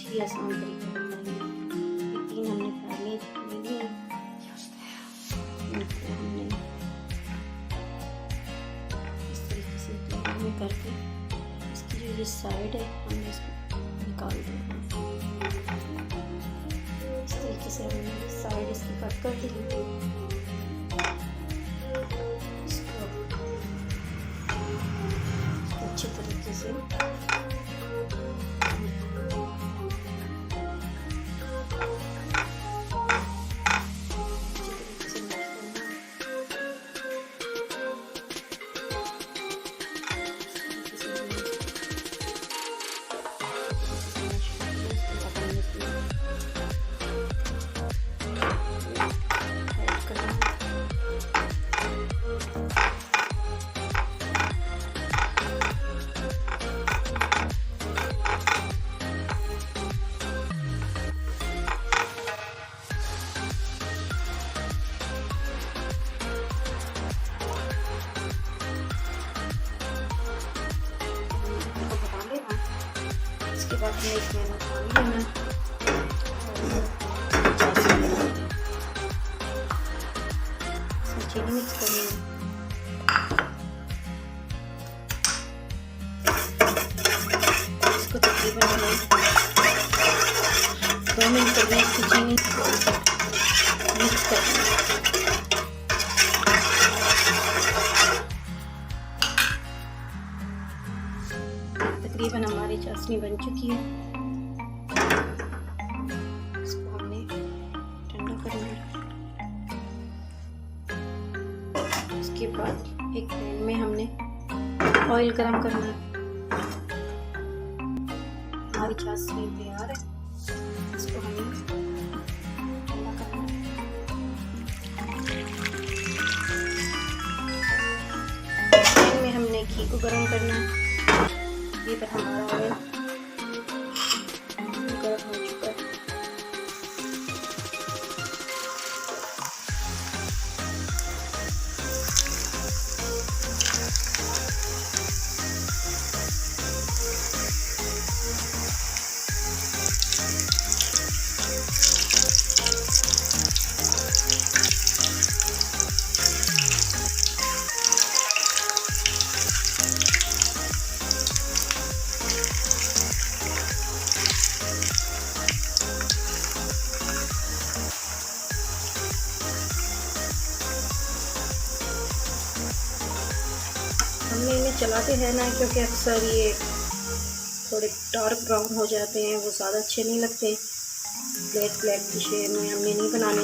ही आसान तरीका बताएंगे। ये 3 हमने फाइलें ले ली हैं। इनको हमने इस तरीके से दोनों में करके इसकी जो ये साइड है हमने इसको निकाल देना। इस तरीके से हमने साइड इसकी कट कर दी। इसको अच्छे तरीके से इसके बाद हमें इसमें पानी लेना, इसमें चीनी मिक्स करनी है। इसको तकरीबन हमें 2 मिनट तक इसकी चीनी मिक्स करनी है। तकरीबन हमारी चाशनी बन चुकी है। इसको हमने ठंडा करना है। इसके बाद एक पैन में हमने ऑयल गरम करना है। हमारी चाशनी तैयार है। इसको हमें ठंडा करना है। पैन में हमने घी को गरम करना है। ये पर हमारा ऑयल गर्म हो चुका है। हमने इन्हें चलाते हैं ना, क्योंकि अक्सर ये थोड़े डार्क ब्राउन हो जाते हैं, वो ज़्यादा अच्छे नहीं लगते। ब्लैक ब्लैक की शेड में हमने नहीं बनाने।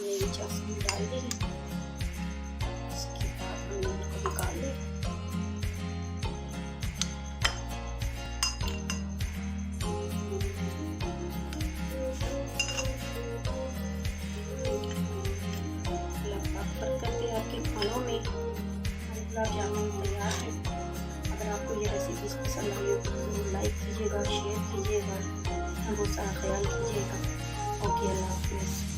ये चाशनी डाल दी। इसके बाद हमने इनको निकाल लिया। करके आपके खानों में गुलाब जामुन तैयार है। अगर आपको ये रेसिपी पसंद आई हो तो ज़रूर लाइक कीजिएगा, शेयर कीजिएगा और बहुत सारा ख्याल कीजिएगा। ओके, अल्लाह हाफ़िज़।